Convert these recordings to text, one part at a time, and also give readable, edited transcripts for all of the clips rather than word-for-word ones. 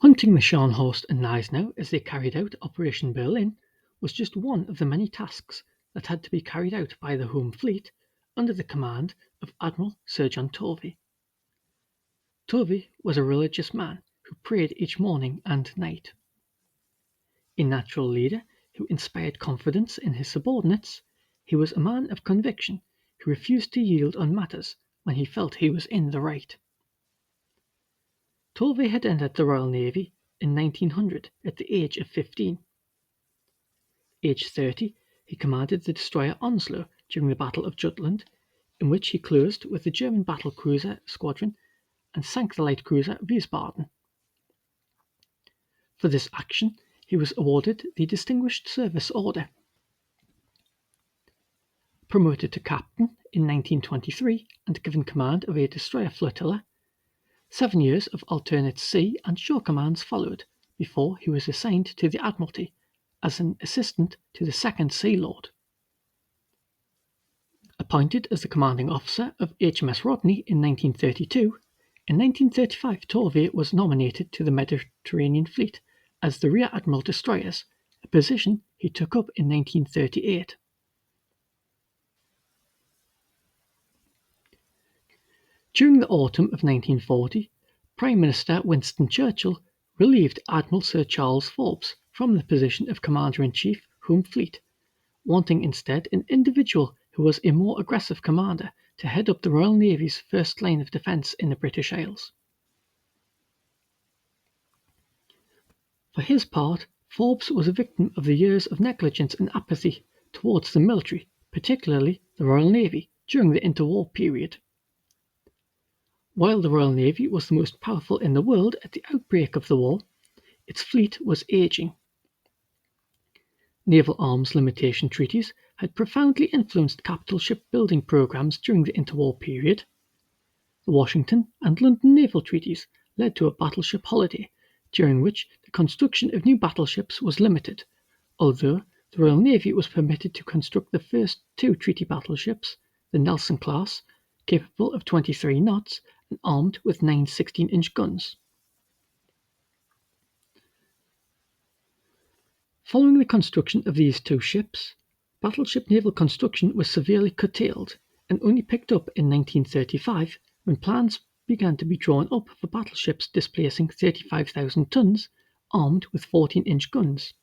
Hunting the Scharnhorst and Gneisenau as they carried out Operation Berlin was just one of the many tasks that had to be carried out by the Home Fleet under the command of Admiral Sir John Tovey. Tovey was a religious man who prayed each morning and night. A natural leader who inspired confidence in his subordinates, he was a man of conviction who refused to yield on matters when he felt he was in the right. Tovey had entered the Royal Navy in 1900 at the age of 15. Aged 30, he commanded the destroyer Onslow during the Battle of Jutland, in which he closed with the German battlecruiser squadron and sank the light cruiser Wiesbaden. For this action, he was awarded the Distinguished Service Order. Promoted to captain in 1923 and given command of a destroyer flotilla, 7 years of alternate sea and shore commands followed before he was assigned to the Admiralty as an assistant to the Second Sea Lord. Appointed as the commanding officer of HMS Rodney in 1932, in 1935 Tovey was nominated to the Mediterranean Fleet as the Rear Admiral destroyers, a position he took up in 1938. During the autumn of 1940, Prime Minister Winston Churchill relieved Admiral Sir Charles Forbes from the position of Commander-in-Chief, Home Fleet, wanting instead an individual who was a more aggressive commander to head up the Royal Navy's first line of defence in the British Isles. For his part, Forbes was a victim of the years of negligence and apathy towards the military, particularly the Royal Navy, during the interwar period. While the Royal Navy was the most powerful in the world at the outbreak of the war, its fleet was aging. Naval arms limitation treaties had profoundly influenced capital shipbuilding programs during the interwar period. The Washington and London naval treaties led to a battleship holiday, during which the construction of new battleships was limited, although the Royal Navy was permitted to construct the first 2 treaty battleships, the Nelson class, capable of 23 knots and armed with 9 16-inch guns. Following the construction of these 2 ships, battleship naval construction was severely curtailed and only picked up in 1935 when plans began to be drawn up for battleships displacing 35,000 tons, armed with 14-inch guns.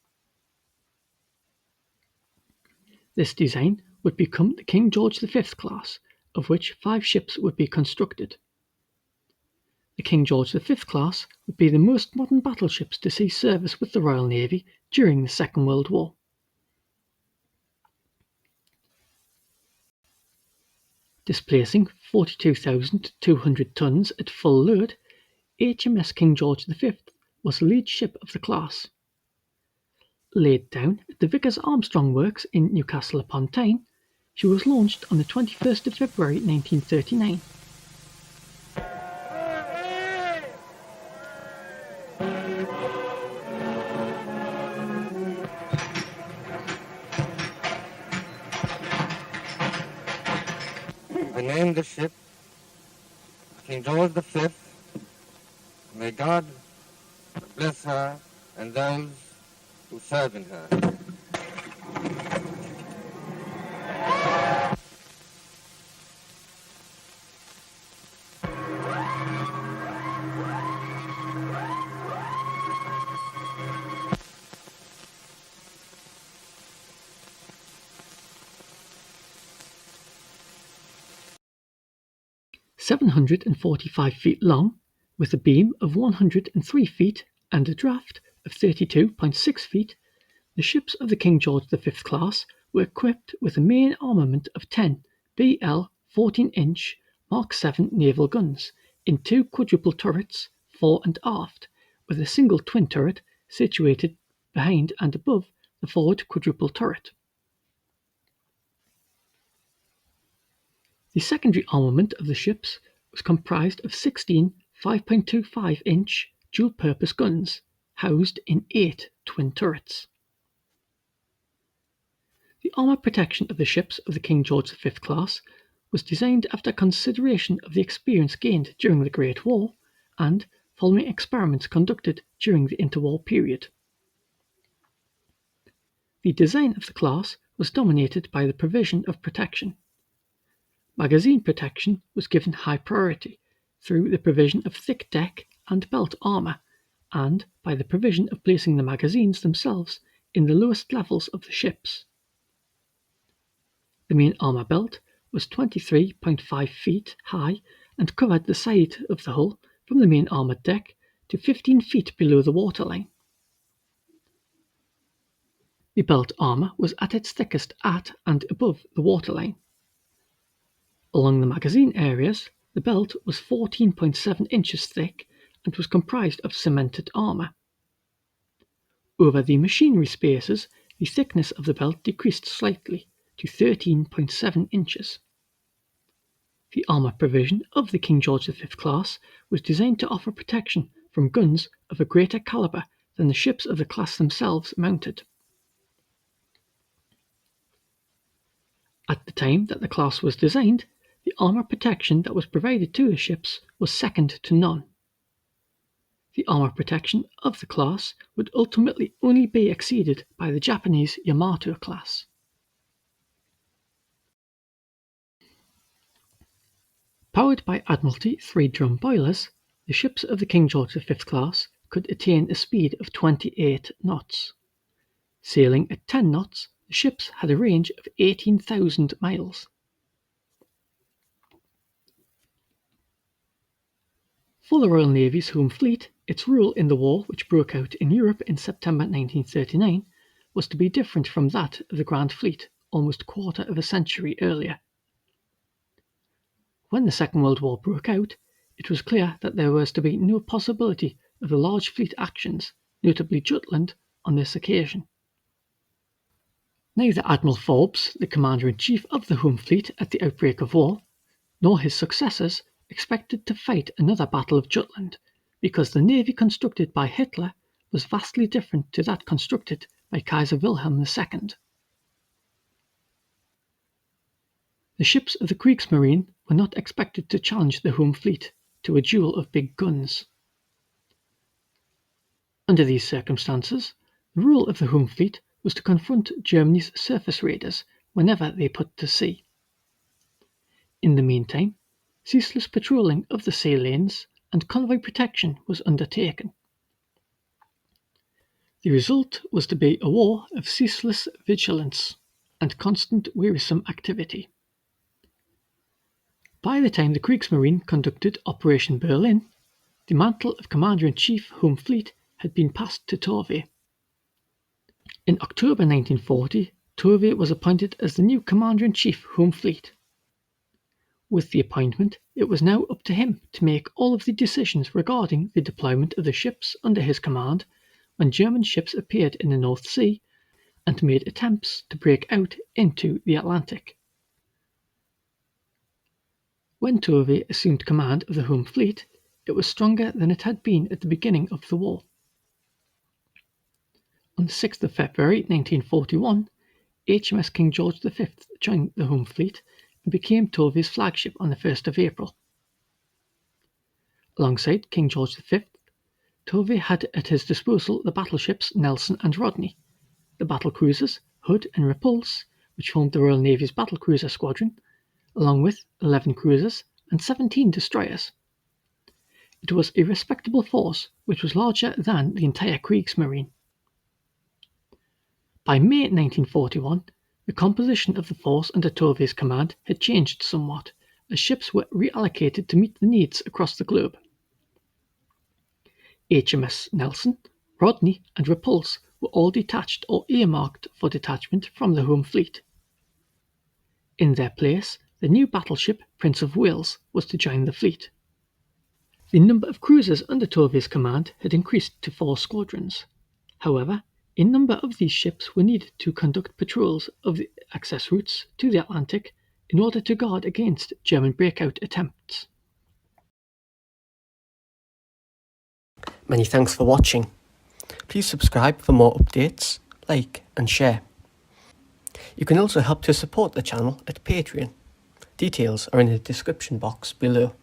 This design would become the King George V class, of which 5 ships would be constructed. The King George V class would be the most modern battleships to see service with the Royal Navy during the Second World War. Displacing 42,200 tons at full load, HMS King George V was the lead ship of the class. Laid down at the Vickers Armstrong Works in Newcastle upon Tyne, she was launched on the 21st of February 1939. I named the ship King George V. May God bless her and those who serve in her. "745 feet long, with a beam of 103 feet and a draft of 32.6 feet, the ships of the King George V class were equipped with a main armament of 10 BL 14-inch Mark VII naval guns in 2 quadruple turrets, fore and aft, with a single twin turret situated behind and above the forward quadruple turret. The secondary armament of the ships was comprised of 16 5.25-inch dual-purpose guns housed in 8 twin turrets. The armour protection of the ships of the King George V class was designed after consideration of the experience gained during the Great War and following experiments conducted during the interwar period. The design of the class was dominated by the provision of protection. Magazine protection was given high priority through the provision of thick deck and belt armour, and by the provision of placing the magazines themselves in the lowest levels of the ships. The main armour belt was 23.5 feet high and covered the side of the hull from the main armoured deck to 15 feet below the waterline. The belt armour was at its thickest at and above the waterline. Along the magazine areas, the belt was 14.7 inches thick and was comprised of cemented armour. Over the machinery spaces, the thickness of the belt decreased slightly to 13.7 inches. The armour provision of the King George V class was designed to offer protection from guns of a greater calibre than the ships of the class themselves mounted. At the time that the class was designed, the armour protection that was provided to the ships was second to none. The armour protection of the class would ultimately only be exceeded by the Japanese Yamato class. Powered by Admiralty 3-drum boilers, the ships of the King George V class could attain a speed of 28 knots. Sailing at 10 knots, the ships had a range of 18,000 miles. For the Royal Navy's Home Fleet, its role in the war which broke out in Europe in September 1939 was to be different from that of the Grand Fleet almost a quarter of a century earlier. When the Second World War broke out, it was clear that there was to be no possibility of the large fleet actions, notably Jutland, on this occasion. Neither Admiral Forbes, the Commander-in-Chief of the Home Fleet at the outbreak of war, nor his successors expected to fight another Battle of Jutland, because the navy constructed by Hitler was vastly different to that constructed by Kaiser Wilhelm II. The ships of the Kriegsmarine were not expected to challenge the Home Fleet to a duel of big guns. Under these circumstances, the role of the Home Fleet was to confront Germany's surface raiders whenever they put to sea. In the meantime, ceaseless patrolling of the sea lanes and convoy protection was undertaken. The result was to be a war of ceaseless vigilance and constant wearisome activity. By the time the Kriegsmarine conducted Operation Berlin, the mantle of Commander-in-Chief Home Fleet had been passed to Tovey. In October 1940, Tovey was appointed as the new Commander-in-Chief Home Fleet. With the appointment, it was now up to him to make all of the decisions regarding the deployment of the ships under his command when German ships appeared in the North Sea and made attempts to break out into the Atlantic. When Tovey assumed command of the Home Fleet, it was stronger than it had been at the beginning of the war. On the 6th of February 1941, HMS King George V joined the Home Fleet and became Tovey's flagship on the 1st of April. Alongside King George V, Tovey had at his disposal the battleships Nelson and Rodney, the battlecruisers Hood and Repulse, which formed the Royal Navy's battlecruiser squadron, along with 11 cruisers and 17 destroyers. It was a respectable force which was larger than the entire Kriegsmarine. By May 1941, the composition of the force under Tovey's command had changed somewhat, as ships were reallocated to meet the needs across the globe. HMS Nelson, Rodney and Repulse were all detached or earmarked for detachment from the Home Fleet. In their place, the new battleship Prince of Wales was to join the fleet. The number of cruisers under Tovey's command had increased to 4 squadrons. However, A number of these ships were needed to conduct patrols of the access routes to the Atlantic in order to guard against German breakout attempts. Many thanks for watching. Please subscribe for more updates, like and share. You can also help to support the channel at Patreon. Details are in the description box below.